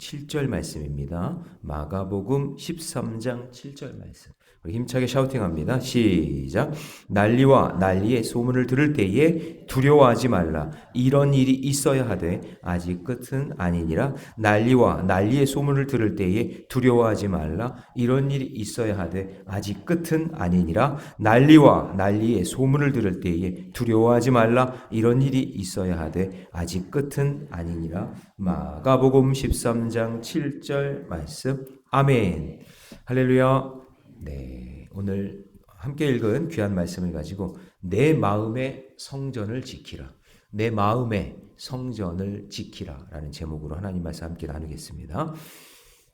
7절 말씀입니다. 마가복음 13장 7절 말씀. 우리 힘차게 샤우팅합니다. 시작. 난리와 난리의 소문을 들을 때에 두려워하지 말라. 이런 일이 있어야 하되 아직 끝은 아니니라. 난리와 난리의 소문을 들을 때에 두려워하지 말라. 이런 일이 있어야 하되 아직 끝은 아니니라. 난리와 난리의 소문을 들을 때에 두려워하지 말라. 이런 일이 있어야 하되 아직 끝은 아니니라. 마가복음 13장 7절 말씀. 아멘. 할렐루야. 네, 오늘 함께 읽은 귀한 말씀을 가지고 내 마음의 성전을 지키라. 내 마음의 성전을 지키라 라는 제목으로 하나님 말씀 함께 나누겠습니다.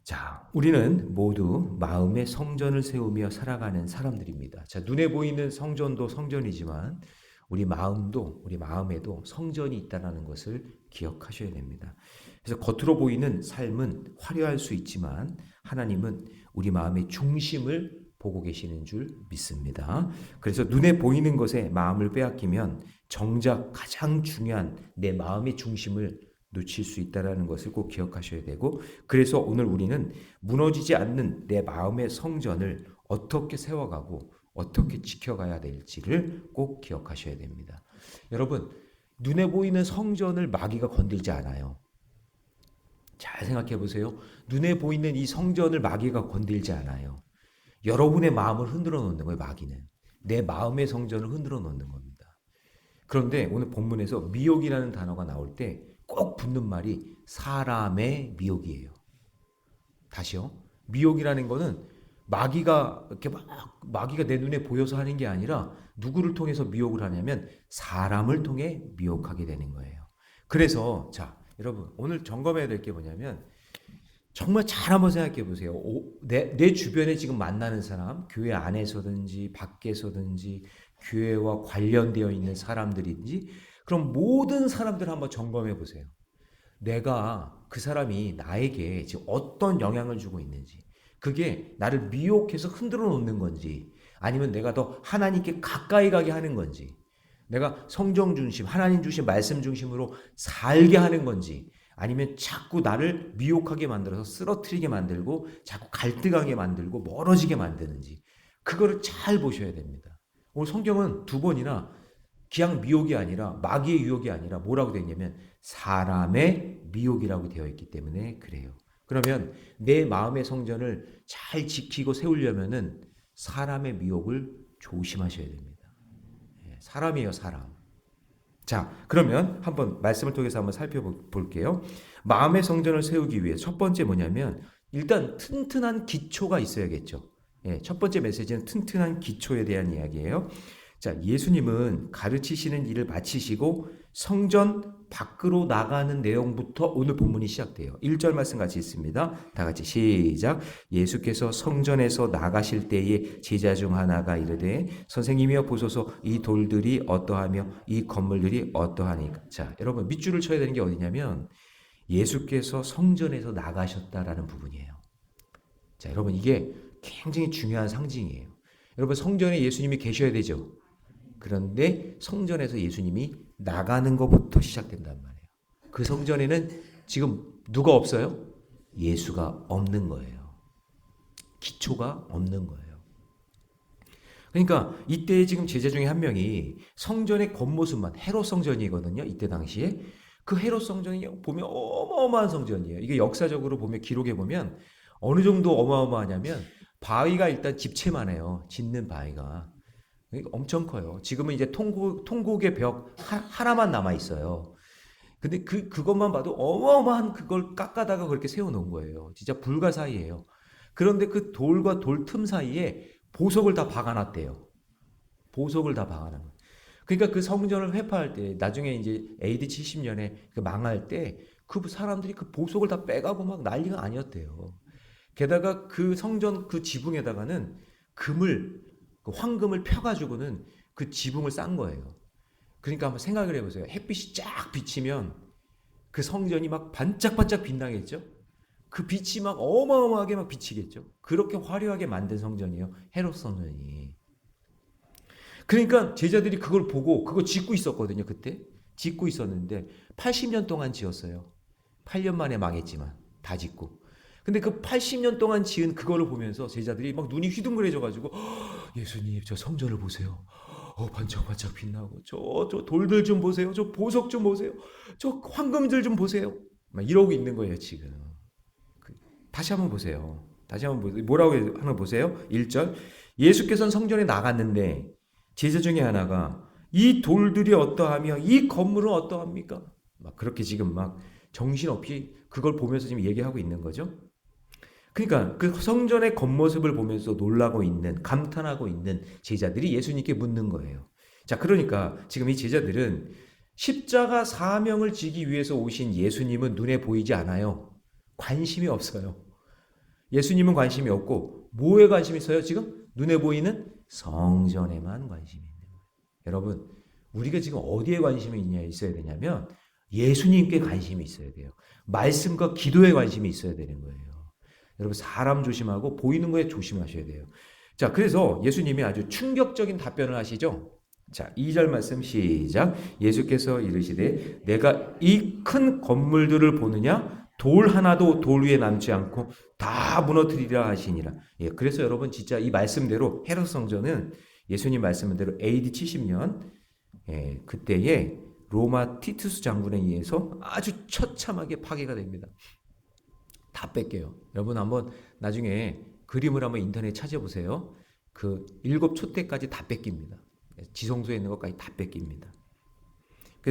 자, 우리는 모두 마음의 성전을 세우며 살아가는 사람들입니다. 자, 눈에 보이는 성전도 성전이지만 우리 마음에도 성전이 있다는 것을 기억하셔야 됩니다. 그래서 겉으로 보이는 삶은 화려할 수 있지만 하나님은 우리 마음의 중심을 보고 계시는 줄 믿습니다. 그래서 눈에 보이는 것에 마음을 빼앗기면 정작 가장 중요한 내 마음의 중심을 놓칠 수 있다는 것을 꼭 기억하셔야 되고, 그래서 오늘 우리는 무너지지 않는 내 마음의 성전을 어떻게 세워가고 어떻게 지켜가야 될지를 꼭 기억하셔야 됩니다. 여러분, 눈에 보이는 성전을 마귀가 건들지 않아요. 잘 생각해 보세요. 눈에 보이는 이 성전을 마귀가 건들지 않아요. 여러분의 마음을 흔들어 놓는 거예요, 마귀는. 내 마음의 성전을 흔들어 놓는 겁니다. 그런데 오늘 본문에서 미혹이라는 단어가 나올 때 꼭 붙는 말이 사람의 미혹이에요. 다시요. 미혹이라는 거는 마귀가 내 눈에 보여서 하는 게 아니라 누구를 통해서 미혹을 하냐면 사람을 통해 미혹하게 되는 거예요. 그래서 자, 여러분 오늘 점검해야 될 게 뭐냐면 정말 잘 한번 생각해 보세요. 내 주변에 지금 만나는 사람, 교회 안에서든지 밖에서든지 교회와 관련되어 있는 사람들인지, 그럼 모든 사람들 한번 점검해 보세요. 내가 그 사람이 나에게 지금 어떤 영향을 주고 있는지, 그게 나를 미혹해서 흔들어 놓는 건지, 아니면 내가 더 하나님께 가까이 가게 하는 건지, 내가 성경 중심, 하나님 주신 말씀 중심으로 살게 하는 건지, 아니면 자꾸 나를 미혹하게 만들어서 쓰러뜨리게 만들고 자꾸 갈등하게 만들고 멀어지게 만드는지, 그거를 잘 보셔야 됩니다. 오늘 성경은 두 번이나 그냥 미혹이 아니라 마귀의 유혹이 아니라 뭐라고 되어 있냐면 사람의 미혹이라고 되어 있기 때문에 그래요. 그러면 내 마음의 성전을 잘 지키고 세우려면은 사람의 미혹을 조심하셔야 됩니다. 사람이에요, 사람. 자, 그러면 한번 말씀을 통해서 한번 살펴볼게요. 마음의 성전을 세우기 위해 첫 번째 뭐냐면 일단 튼튼한 기초가 있어야겠죠. 첫 번째 메시지는 튼튼한 기초에 대한 이야기예요. 자, 예수님은 가르치시는 일을 마치시고 성전 밖으로 나가는 내용부터 오늘 본문이 시작돼요. 1절 말씀 같이 있습니다. 다 같이 시작. 예수께서 성전에서 나가실 때에 제자 중 하나가 이르되 선생님이여 보소서 이 돌들이 어떠하며 이 건물들이 어떠하니까. 자, 여러분 밑줄을 쳐야 되는 게 어디냐면 예수께서 성전에서 나가셨다라는 부분이에요. 자, 여러분 이게 굉장히 중요한 상징이에요. 여러분 성전에 예수님이 계셔야 되죠. 그런데 성전에서 예수님이 나가는 것부터 시작된단 말이에요. 그 성전에는 지금 누가 없어요? 예수가 없는 거예요. 기초가 없는 거예요. 그러니까 이때 지금 제자 중에 한 명이 성전의 겉모습만, 헤롯 성전이거든요. 이때 당시에. 그 헤롯 성전이 보면 어마어마한 성전이에요. 이게 역사적으로 보면 기록에 보면 어느 정도 어마어마하냐면 바위가 일단 집채만 해요. 짓는 바위가. 엄청 커요. 지금은 이제 통곡의 벽 하나만 남아 있어요. 근데 그것만 봐도 어마어마한 그걸 깎아다가 그렇게 세워놓은 거예요. 진짜 불가사의예요. 그런데 그 돌과 돌 틈 사이에 보석을 다 박아놨대요. 보석을 다 박아놓은 거예요. 그러니까 그 성전을 회파할 때, 나중에 이제 AD 70년에 그 망할 때, 그 사람들이 그 보석을 다 빼가고 막 난리가 아니었대요. 게다가 그 성전 그 지붕에다가는 황금을 펴가지고는 그 지붕을 싼 거예요. 그러니까 한번 생각을 해보세요. 햇빛이 쫙 비치면 그 성전이 막 반짝반짝 빛나겠죠? 그 빛이 막 어마어마하게 막 비치겠죠? 그렇게 화려하게 만든 성전이에요. 헤롯 성전이. 그러니까 제자들이 그걸 보고 그거 짓고 있었거든요. 그때 짓고 있었는데 80년 동안 지었어요. 8년 만에 망했지만. 다 짓고. 근데 그 80년 동안 지은 그거를 보면서 제자들이 막 눈이 휘둥그레져 가지고 예수님 저 성전을 보세요. 반짝반짝 빛나고 저 돌들 좀 보세요. 저 보석 좀 보세요. 저 황금들 좀 보세요. 막 이러고 있는 거예요, 지금. 다시 한번 보세요. 다시 한번 보세요. 뭐라고 하는 보세요. 1절. 예수께서는 성전에 나갔는데 제자 중에 하나가 이 돌들이 어떠하며 이 건물은 어떠합니까? 막 그렇게 지금 막 정신없이 그걸 보면서 지금 얘기하고 있는 거죠. 그러니까 그 성전의 겉모습을 보면서 놀라고 있는, 감탄하고 있는 제자들이 예수님께 묻는 거예요. 자, 그러니까 지금 이 제자들은 십자가 사명을 지기 위해서 오신 예수님은 눈에 보이지 않아요. 관심이 없어요. 예수님은 관심이 없고 뭐에 관심이 있어요? 지금 눈에 보이는 성전에만 관심이 있는 거예요. 여러분, 우리가 지금 어디에 관심이 있어야 되냐면 예수님께 관심이 있어야 돼요. 말씀과 기도에 관심이 있어야 되는 거예요. 여러분, 사람 조심하고 보이는 거에 조심하셔야 돼요. 자, 그래서 예수님이 아주 충격적인 답변을 하시죠. 자, 2절 말씀 시작. 예수께서 이르시되 내가 이 큰 건물들을 보느냐? 돌 하나도 돌 위에 남지 않고 다 무너뜨리라 하시니라. 예, 그래서 여러분 진짜 이 말씀대로 헤롯 성전은 예수님 말씀대로 AD 70년 그때에 로마 티투스 장군에 의해서 아주 처참하게 파괴가 됩니다. 다 뺏겨요. 여러분 한번 나중에 그림을 한번 인터넷에 찾아보세요. 그 7촛대까지 다 뺏깁니다. 지성소에 있는 것까지 다 뺏깁니다.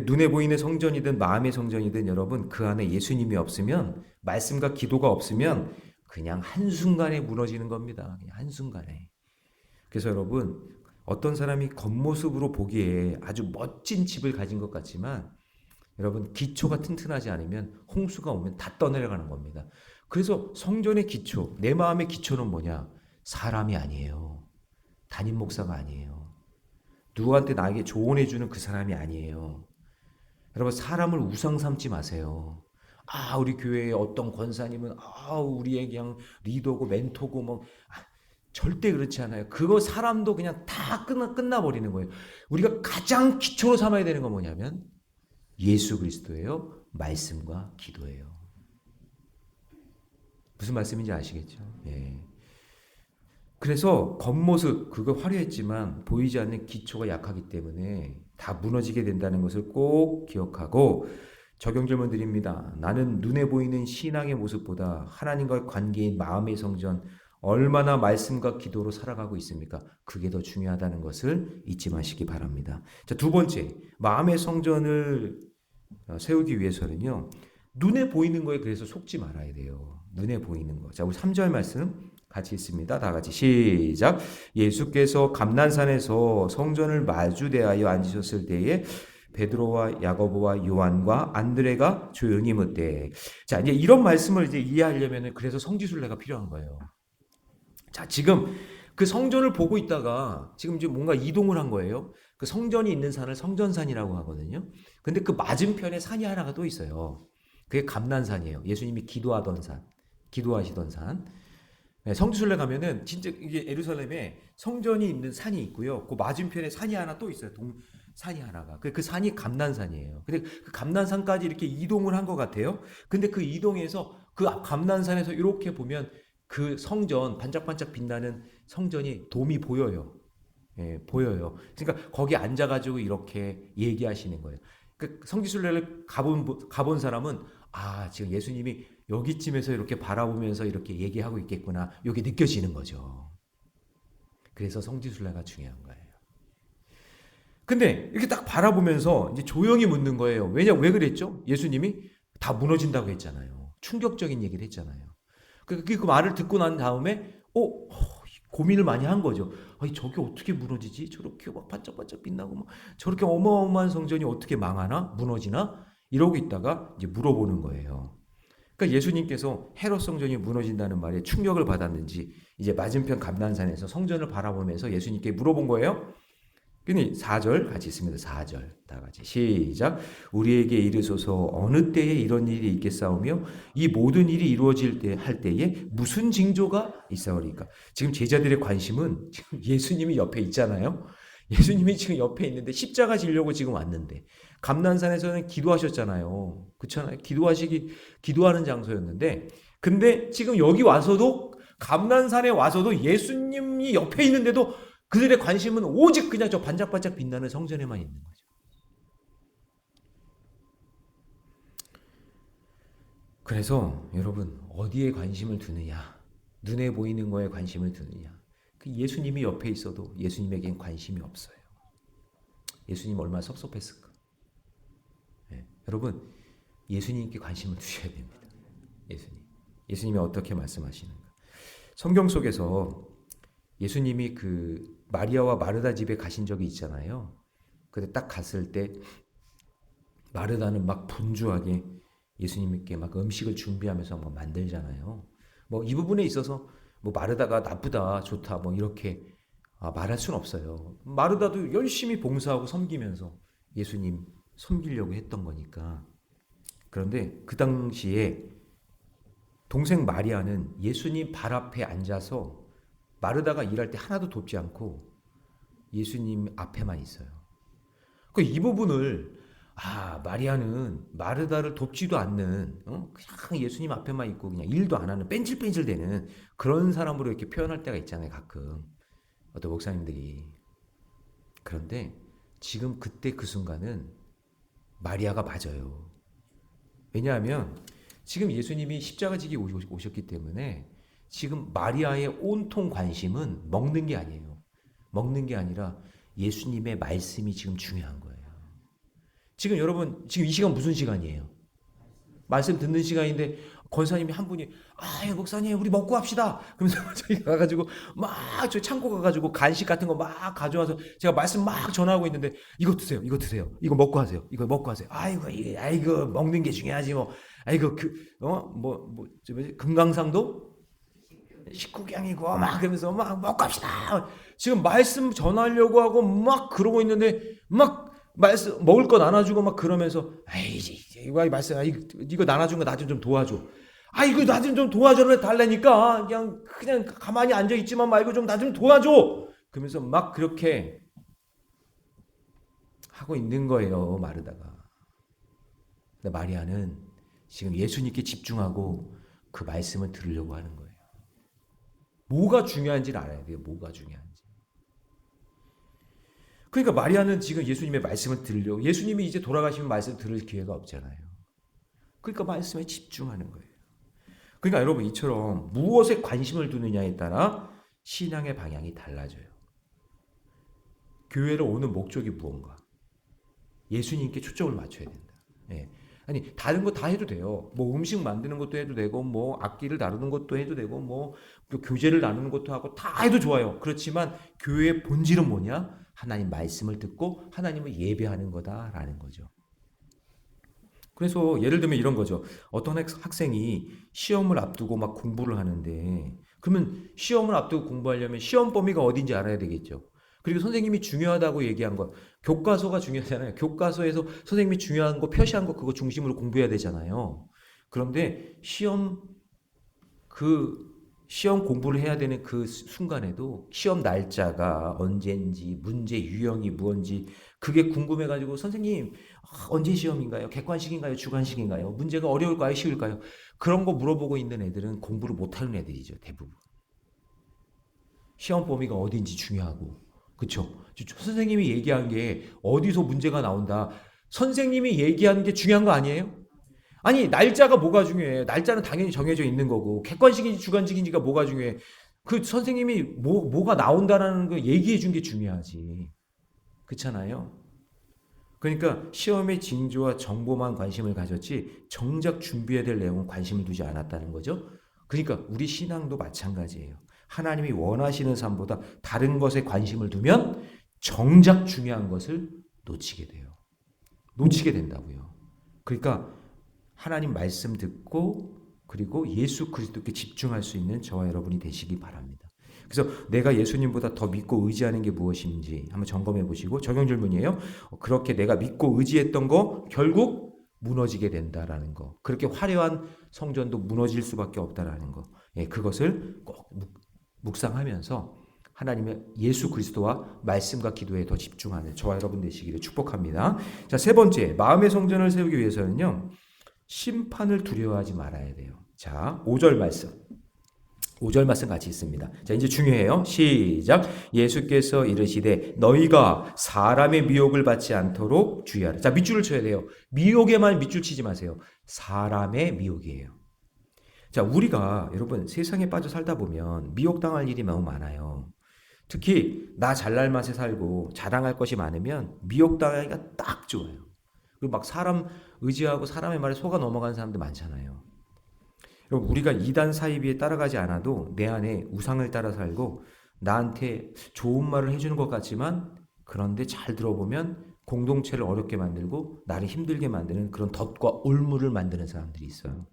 눈에 보이는 성전이든 마음의 성전이든 여러분 그 안에 예수님이 없으면 말씀과 기도가 없으면 그냥 한순간에 무너지는 겁니다. 그냥 한순간에. 그래서 여러분 어떤 사람이 겉모습으로 보기에 아주 멋진 집을 가진 것 같지만 여러분 기초가 튼튼하지 않으면 홍수가 오면 다 떠내려가는 겁니다. 그래서 성전의 기초, 내 마음의 기초는 뭐냐? 사람이 아니에요. 담임 목사가 아니에요. 누구한테 나에게 조언해주는 그 사람이 아니에요. 여러분 사람을 우상 삼지 마세요. 우리 교회의 어떤 권사님은 우리의 그냥 리더고 멘토고 뭐 절대 그렇지 않아요. 그거 사람도 그냥 다 끝나버리는 거예요. 우리가 가장 기초로 삼아야 되는 건 뭐냐면 예수 그리스도예요. 말씀과 기도예요. 무슨 말씀인지 아시겠죠? 예. 그래서 겉모습 그거 화려했지만 보이지 않는 기초가 약하기 때문에 다 무너지게 된다는 것을 꼭 기억하고 적용 질문 드립니다. 나는 눈에 보이는 신앙의 모습보다 하나님과의 관계인 마음의 성전 얼마나 말씀과 기도로 살아가고 있습니까? 그게 더 중요하다는 것을 잊지 마시기 바랍니다. 자, 두 번째, 마음의 성전을 세우기 위해서는요. 눈에 보이는 거에 그래서 속지 말아야 돼요. 눈에 보이는 거. 자, 우리 3절 말씀 같이 있습니다. 다 같이 시작. 예수께서 감난산에서 성전을 마주대하여 앉으셨을 때에 베드로와 야고보와 요한과 안드레가 조용히 묻되. 자, 이제 이런 말씀을 이제 이해하려면 그래서 성지순례가 필요한 거예요. 자, 지금 그 성전을 보고 있다가 지금 이제 뭔가 이동을 한 거예요. 그 성전이 있는 산을 성전산이라고 하거든요. 근데 그 맞은편에 산이 하나가 또 있어요. 그게 감난산이에요. 예수님이 기도하던 산, 기도하시던 산. 네, 성지순례 가면은 진짜 이게 예루살렘에 성전이 있는 산이 있고요. 그 맞은편에 산이 하나 또 있어요. 산이 하나가. 그 산이 감난산이에요. 근데 그 감난산까지 이렇게 이동을 한 것 같아요. 근데 그 이동에서 그 감난산에서 이렇게 보면 그 성전 반짝반짝 빛나는 성전이 돔이 보여요. 예, 보여요. 그러니까 거기 앉아가지고 이렇게 얘기하시는 거예요. 그 성지순례를 가본 사람은 지금 예수님이 여기쯤에서 이렇게 바라보면서 이렇게 얘기하고 있겠구나. 이게 느껴지는 거죠. 그래서 성지순례가 중요한 거예요. 근데 이렇게 딱 바라보면서 이제 조용히 묻는 거예요. 왜 그랬죠? 예수님이 다 무너진다고 했잖아요. 충격적인 얘기를 했잖아요. 그 말을 듣고 난 다음에 고민을 많이 한 거죠. 저게 어떻게 무너지지? 저렇게 막 반짝반짝 빛나고 막 저렇게 어마어마한 성전이 어떻게 망하나? 무너지나? 이러고 있다가 이제 물어보는 거예요. 그러니까 예수님께서 헤롯 성전이 무너진다는 말에 충격을 받았는지 이제 맞은편 감난산에서 성전을 바라보면서 예수님께 물어본 거예요. 그니 4절 같이 있습니다. 4절 다 같이 시작. 우리에게 이르소서 어느 때에 이런 일이 있겠사오며 이 모든 일이 이루어질 때 할 때에 무슨 징조가 있사오리까? 지금 제자들의 관심은 지금 예수님이 옆에 있잖아요. 예수님이 지금 옆에 있는데 십자가 지려고 지금 왔는데 감난산에서는 기도하셨잖아요. 그렇잖아요. 기도하는 장소였는데, 근데 지금 여기 와서도 감난산에 와서도 예수님이 옆에 있는데도 그들의 관심은 오직 그냥 저 반짝반짝 빛나는 성전에만 있는 거죠. 그래서 여러분 어디에 관심을 두느냐, 눈에 보이는 거에 관심을 두느냐. 그 예수님이 옆에 있어도 예수님에겐 관심이 없어요. 예수님 얼마나 섭섭했을까. 네. 여러분 예수님께 관심을 두셔야 됩니다. 예수님이 어떻게 말씀하시는가. 성경 속에서 예수님이 그 마리아와 마르다 집에 가신 적이 있잖아요. 근데 딱 갔을 때 마르다는 막 분주하게 예수님께 막 음식을 준비하면서 막 만들잖아요. 뭐 이 부분에 있어서 뭐 마르다가 나쁘다, 좋다, 뭐 이렇게 말할 수는 없어요. 마르다도 열심히 봉사하고 섬기면서 예수님 섬기려고 했던 거니까. 그런데 그 당시에 동생 마리아는 예수님 발 앞에 앉아서 마르다가 일할 때 하나도 돕지 않고 예수님 앞에만 있어요. 이 부분을 마리아는 마르다를 돕지도 않는 그냥 예수님 앞에만 있고 그냥 일도 안 하는 뺀질뺀질대는 그런 사람으로 이렇게 표현할 때가 있잖아요. 가끔 어떤 목사님들이. 그런데 지금 그때 그 순간은 마리아가 맞아요. 왜냐하면 지금 예수님이 십자가 지기 오셨기 때문에 지금 마리아의 온통 관심은 먹는 게 아니에요. 먹는 게 아니라 예수님의 말씀이 지금 중요한 거예요. 지금 여러분 지금 이 시간 무슨 시간이에요? 말씀 듣는 시간인데 권사님이 한 분이 목사님 우리 먹고 합시다. 그러면서 저희 가가지고 막 저 창고 가가지고 간식 같은 거 막 가져와서 제가 말씀 막 전하고 있는데 이거 드세요. 이거 먹고 하세요. 이거 먹고 하세요. 아이고 먹는 게 중요하지 뭐. 아이고 금강산도 식구경이고 막 그러면서 막 먹고 합시다. 지금 말씀 전하려고 하고 막 그러고 있는데 막 말씀 먹을 거 나눠주고 막 그러면서 이거 말씀 이거 나눠준 거 나 좀 도와줘. 이거 나 좀 도와줘 달라니까 그냥 가만히 앉아 있지만 말고 좀 나 좀 도와줘. 그러면서 막 그렇게 하고 있는 거예요. 마르다가. 근데 마리아는 지금 예수님께 집중하고 그 말씀을 들으려고 하는 거예요. 뭐가 중요한지를 알아야 돼요. 뭐가 중요한지. 그러니까 마리아는 지금 예수님의 말씀을 들으려고, 예수님이 이제 돌아가시면 말씀 들을 기회가 없잖아요. 그러니까 말씀에 집중하는 거예요. 그러니까 여러분 이처럼 무엇에 관심을 두느냐에 따라 신앙의 방향이 달라져요. 교회를 오는 목적이 무언가? 예수님께 초점을 맞춰야 된다. 아니 다른 거 다 해도 돼요. 뭐 음식 만드는 것도 해도 되고 뭐 악기를 다루는 것도 해도 되고 뭐 교제를 나누는 것도 하고 다 해도 좋아요. 그렇지만 교회의 본질은 뭐냐? 하나님 말씀을 듣고 하나님을 예배하는 거다라는 거죠. 그래서 예를 들면 이런 거죠. 어떤 학생이 시험을 앞두고 막 공부를 하는데 그러면 시험을 앞두고 공부하려면 시험 범위가 어딘지 알아야 되겠죠. 그리고 선생님이 중요하다고 얘기한 거 교과서가 중요하잖아요. 교과서에서 선생님이 중요한 거 표시한 거 그거 중심으로 공부해야 되잖아요. 그런데 시험 공부를 해야 되는 그 순간에도 시험 날짜가 언제인지 문제 유형이 무언지 그게 궁금해가지고 선생님 언제 시험인가요? 객관식인가요? 주관식인가요? 문제가 어려울까요? 쉬울까요? 그런 거 물어보고 있는 애들은 공부를 못하는 애들이죠. 대부분. 시험 범위가 어딘지 중요하고 그렇죠? 선생님이 얘기한 게 어디서 문제가 나온다. 선생님이 얘기하는 게 중요한 거 아니에요? 아니 날짜가 뭐가 중요해요? 날짜는 당연히 정해져 있는 거고 객관식인지 주관식인지가 뭐가 중요해? 그 선생님이 뭐가 나온다라는 거 얘기해 준 게 중요하지. 그렇잖아요? 그러니까 시험의 징조와 정보만 관심을 가졌지 정작 준비해야 될 내용은 관심을 두지 않았다는 거죠. 그러니까 우리 신앙도 마찬가지예요. 하나님이 원하시는 삶보다 다른 것에 관심을 두면 정작 중요한 것을 놓치게 돼요. 놓치게 된다고요. 그러니까 하나님 말씀 듣고 그리고 예수 그리스도께 집중할 수 있는 저와 여러분이 되시기 바랍니다. 그래서 내가 예수님보다 더 믿고 의지하는 게 무엇인지 한번 점검해 보시고 적용 질문이에요. 그렇게 내가 믿고 의지했던 거 결국 무너지게 된다라는 거. 그렇게 화려한 성전도 무너질 수밖에 없다라는 거. 그것을 꼭 묵상하면서 하나님의 예수 그리스도와 말씀과 기도에 더 집중하는 저와 여러분 되시기를 축복합니다. 자, 세 번째, 마음의 성전을 세우기 위해서는요, 심판을 두려워하지 말아야 돼요. 자, 5절 말씀. 5절 말씀 같이 있습니다. 자, 이제 중요해요. 시작. 예수께서 이르시되 너희가 사람의 미혹을 받지 않도록 주의하라. 자, 밑줄을 쳐야 돼요. 미혹에만 밑줄 치지 마세요. 사람의 미혹이에요. 자, 우리가 여러분 세상에 빠져 살다 보면 미혹당할 일이 너무 많아요. 특히 나 잘날 맛에 살고 자랑할 것이 많으면 미혹당하기가 딱 좋아요. 그리고 막 사람 의지하고 사람의 말에 속아 넘어가는 사람들 많잖아요. 여러분, 우리가 이단 사이비에 따라가지 않아도 내 안에 우상을 따라 살고 나한테 좋은 말을 해주는 것 같지만 그런데 잘 들어보면 공동체를 어렵게 만들고 나를 힘들게 만드는 그런 덫과 올무를 만드는 사람들이 있어요.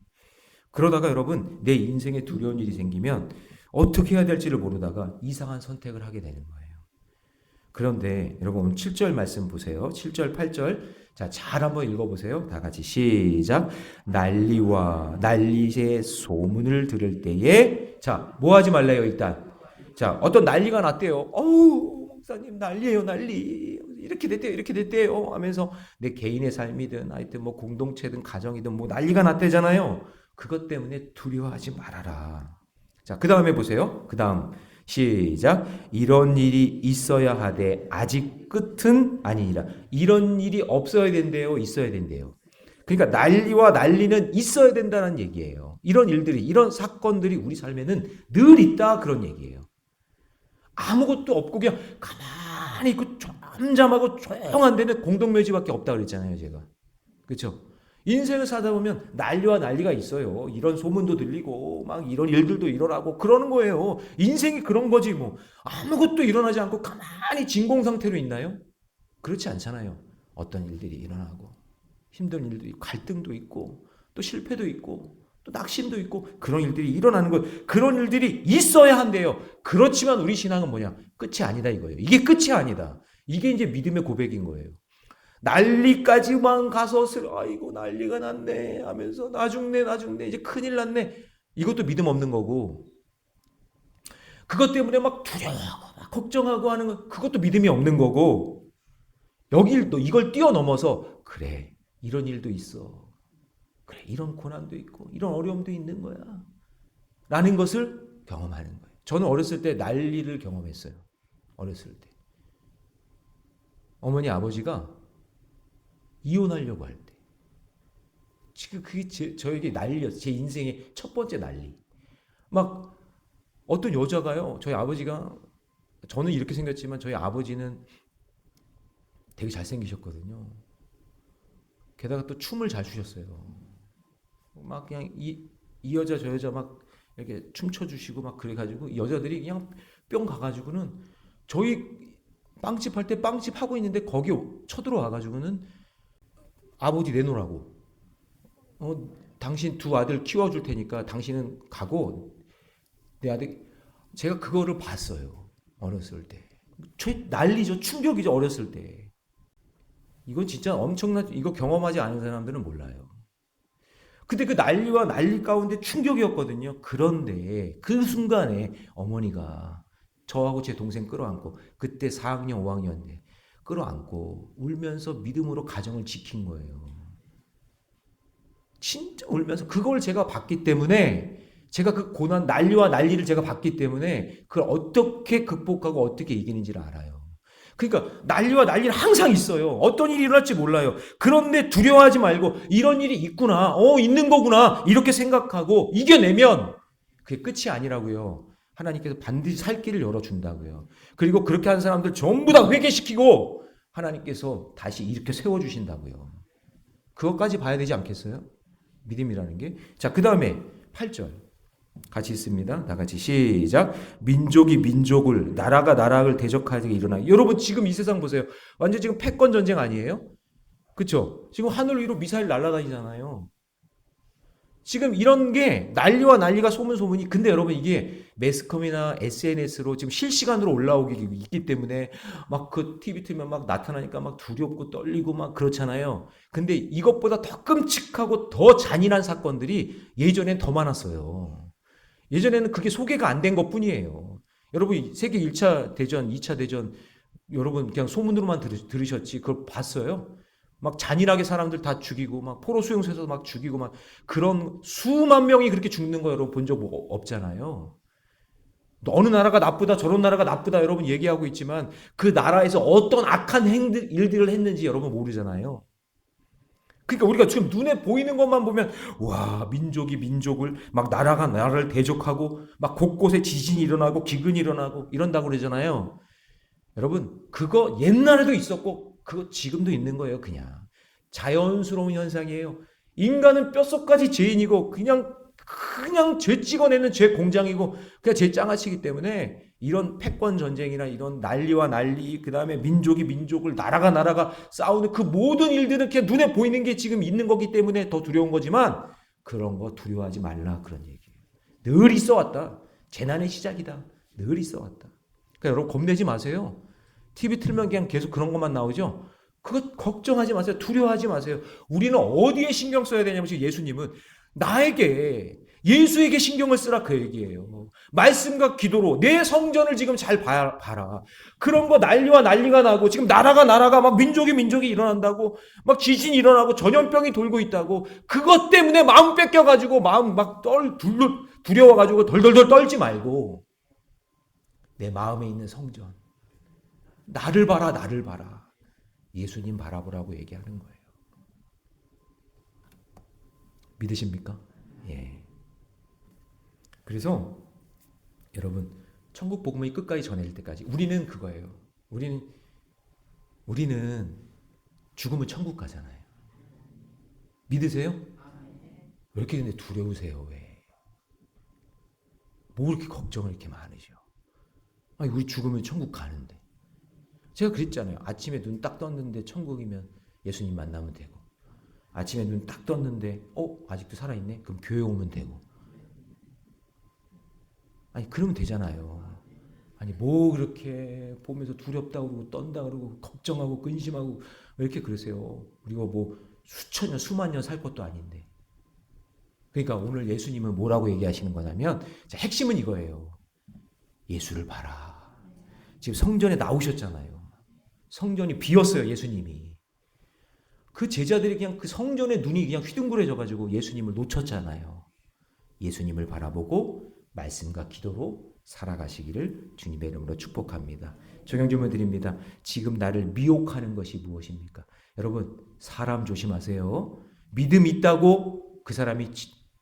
그러다가 여러분 내 인생에 두려운 일이 생기면 어떻게 해야 될지를 모르다가 이상한 선택을 하게 되는 거예요. 그런데 여러분 오늘 7절 말씀 보세요. 7절 8절 자, 잘 한번 읽어보세요. 다 같이 시작. 난리의 소문을 들을 때에 자, 뭐 하지 말래요 일단. 자, 어떤 난리가 났대요. 어우 목사님 난리예요 난리. 이렇게 됐대요 하면서 내 개인의 삶이든 하여튼 뭐 공동체든 가정이든 뭐 난리가 났대잖아요. 그것 때문에 두려워하지 말아라. 자, 그 다음에 보세요. 그 다음 시작. 이런 일이 있어야 하되 아직 끝은 아니니라. 이런 일이 없어야 된대요, 있어야 된대요. 그러니까 난리와 난리는 있어야 된다는 얘기예요. 이런 일들이, 이런 사건들이 우리 삶에는 늘 있다 그런 얘기예요. 아무것도 없고 그냥 가만히 있고 잠잠하고 조용한 데는 공동묘지밖에 없다 그랬잖아요, 제가. 그렇죠? 인생을 사다 보면 난리와 난리가 있어요. 이런 소문도 들리고 막 이런 일들도 일어나고 그러는 거예요. 인생이 그런 거지 뭐. 아무것도 일어나지 않고 가만히 진공 상태로 있나요? 그렇지 않잖아요. 어떤 일들이 일어나고 힘든 일도 있고 갈등도 있고 또 실패도 있고 또 낙심도 있고 그런 일들이 일어나는 거예요. 그런 일들이 있어야 한대요. 그렇지만 우리 신앙은 뭐냐? 끝이 아니다 이거예요. 이게 끝이 아니다. 이게 이제 믿음의 고백인 거예요. 난리까지만 가서 아이고 난리가 났네 하면서 나 죽네 이제 큰일 났네 이것도 믿음 없는 거고 그것 때문에 막 두려워하고 막 걱정하고 하는 건 그것도 믿음이 없는 거고 여길 또 이걸 뛰어넘어서 그래 이런 일도 있어 그래 이런 고난도 있고 이런 어려움도 있는 거야 라는 것을 경험하는 거예요. 저는 어렸을 때 난리를 경험했어요. 어렸을 때 어머니 아버지가 이혼하려고 할 때. 지금 그게 저에게 난리였어요. 제 인생의 첫 번째 난리. 막 어떤 여자가요. 저희 아버지가 저는 이렇게 생겼지만 저희 아버지는 되게 잘생기셨거든요. 게다가 또 춤을 잘 추셨어요. 막 그냥 이 여자 저 여자 막 이렇게 춤춰주시고 막 그래가지고 여자들이 그냥 뿅 가가지고는 저희 빵집 할 때 빵집 하고 있는데 거기 쳐들어와가지고는 아버지 내놓으라고. 당신 두 아들 키워줄 테니까 당신은 가고 내 아들 제가 그거를 봤어요. 어렸을 때. 난리죠. 충격이죠. 어렸을 때. 이건 진짜 엄청난 이거 경험하지 않은 사람들은 몰라요. 근데 그 난리와 난리 가운데 충격이었거든요. 그런데 그 순간에 어머니가 저하고 제 동생 끌어안고 그때 4학년 5학년 때 끌어안고 울면서 믿음으로 가정을 지킨 거예요. 진짜 울면서 그걸 제가 봤기 때문에 제가 그 고난 난리와 난리를 제가 봤기 때문에 그걸 어떻게 극복하고 어떻게 이기는지를 알아요. 그러니까 난리와 난리는 항상 있어요. 어떤 일이 일어날지 몰라요. 그런데 두려워하지 말고 이런 일이 있구나. 있는 거구나. 이렇게 생각하고 이겨내면 그게 끝이 아니라고요. 하나님께서 반드시 살 길을 열어준다고요. 그리고 그렇게 한 사람들 전부 다 회개시키고 하나님께서 다시 이렇게 세워주신다고요. 그것까지 봐야 되지 않겠어요? 믿음이라는 게. 자, 그 다음에 8절 같이 있습니다. 다 같이 시작. 민족이 민족을 나라가 나라를 대적하게 일어나. 여러분 지금 이 세상 보세요. 완전 지금 패권 전쟁 아니에요? 그렇죠? 지금 하늘 위로 미사일 날아다니잖아요. 지금 이런 게 난리와 난리가 소문이 근데 여러분 이게 매스컴이나 SNS로 지금 실시간으로 올라오기 있기 때문에 막 그 TV 틀면 막 나타나니까 막 두렵고 떨리고 막 그렇잖아요. 근데 이것보다 더 끔찍하고 더 잔인한 사건들이 예전엔 더 많았어요. 예전에는 그게 소개가 안 된 것뿐이에요. 여러분 세계 1차 대전, 2차 대전 여러분 그냥 소문으로만 들으셨지 그걸 봤어요? 막 잔인하게 사람들 다 죽이고 막 포로 수용소에서 막 죽이고 막 그런 수만 명이 그렇게 죽는 거 여러분 본 적 없잖아요. 어느 나라가 나쁘다 저런 나라가 나쁘다 여러분 얘기하고 있지만 그 나라에서 어떤 악한 일들을 했는지 여러분 모르잖아요. 그러니까 우리가 지금 눈에 보이는 것만 보면 와 민족이 민족을 막 나라가 나라를 대적하고 막 곳곳에 지진이 일어나고 기근이 일어나고 이런다고 그러잖아요. 여러분 그거 옛날에도 있었고 그거 지금도 있는 거예요. 그냥 자연스러운 현상이에요. 인간은 뼛속까지 죄인이고 그냥 죄 찍어내는 죄 공장이고 그냥 죄 장아찌기 때문에 이런 패권 전쟁이나 이런 난리와 난리 그다음에 민족이 민족을 나라가 싸우는 그 모든 일들은 그냥 눈에 보이는 게 지금 있는 거기 때문에 더 두려운 거지만 그런 거 두려워하지 말라 그런 얘기예요. 늘 있어 왔다. 재난의 시작이다. 늘 있어 왔다. 그러니까 여러분 겁내지 마세요. TV 틀면 그냥 계속 그런 것만 나오죠. 그거 걱정하지 마세요. 두려워하지 마세요. 우리는 어디에 신경 써야 되냐면 지금 예수님은 나에게 예수에게 신경을 쓰라 그 얘기예요. 말씀과 기도로 내 성전을 지금 잘 봐라. 그런 거 난리가 나고 지금 나라가 막 민족이 일어난다고 막 지진이 일어나고 전염병이 돌고 있다고 그것 때문에 마음 뺏겨가지고 마음 막 두려워가지고 덜덜덜 떨지 말고 내 마음에 있는 성전 나를 봐라. 예수님 바라보라고 얘기하는 거예요. 믿으십니까? 예. 그래서 여러분 천국 복음을 끝까지 전해질 때까지 우리는 그거예요. 우리는 죽으면 천국 가잖아요. 믿으세요? 왜 이렇게 근데 두려우세요? 왜? 뭐 이렇게 걱정을 이렇게 많으셔? 아니 우리 죽으면 천국 가는데. 제가 그랬잖아요. 아침에 눈 딱 떴는데 천국이면 예수님 만나면 되고 아침에 눈 딱 떴는데 아직도 살아있네? 그럼 교회 오면 되고 아니 그러면 되잖아요. 아니 뭐 그렇게 보면서 두렵다 그러고 떤다 그러고 걱정하고 근심하고 왜 이렇게 그러세요? 우리가 뭐 수천 년 수만 년 살 것도 아닌데. 그러니까 오늘 예수님은 뭐라고 얘기하시는 거냐면 핵심은 이거예요. 예수를 봐라. 지금 성전에 나오셨잖아요. 성전이 비었어요. 예수님이. 그 제자들이 그냥 그 성전의 눈이 그냥 휘둥그레져가지고 예수님을 놓쳤잖아요. 예수님을 바라보고 말씀과 기도로 살아가시기를 주님의 이름으로 축복합니다. 적용질문 드립니다. 지금 나를 미혹하는 것이 무엇입니까? 여러분 사람 조심하세요. 믿음 있다고 그 사람이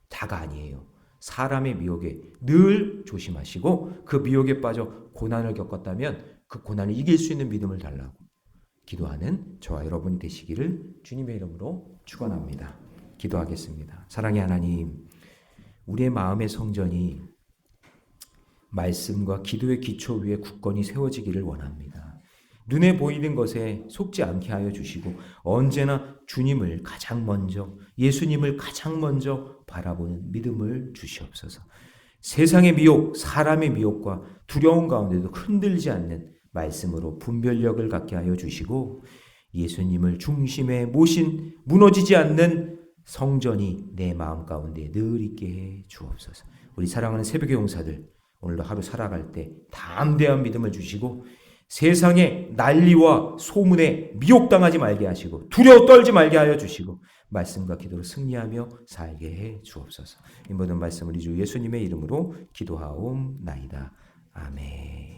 다가 아니에요. 사람의 미혹에 늘 조심하시고 그 미혹에 빠져 고난을 겪었다면 그 고난을 이길 수 있는 믿음을 달라고 기도하는 저와 여러분이 되시기를 주님의 이름으로 축원합니다. 기도하겠습니다. 사랑의 하나님, 우리의 마음의 성전이 말씀과 기도의 기초 위에 굳건히 세워지기를 원합니다. 눈에 보이는 것에 속지 않게 하여 주시고 언제나 주님을 가장 먼저 예수님을 가장 먼저 바라보는 믿음을 주시옵소서. 세상의 미혹, 사람의 미혹과 두려움 가운데도 흔들리지 않는 말씀으로 분별력을 갖게 하여 주시고 예수님을 중심에 모신 무너지지 않는 성전이 내 마음 가운데 늘 있게 해 주옵소서. 우리 사랑하는 새벽의 용사들 오늘도 하루 살아갈 때 담대한 믿음을 주시고 세상의 난리와 소문에 미혹당하지 말게 하시고 두려워 떨지 말게 하여 주시고 말씀과 기도로 승리하며 살게 해 주옵소서. 이 모든 말씀을 우리 주 예수님의 이름으로 기도하옵나이다. 아멘.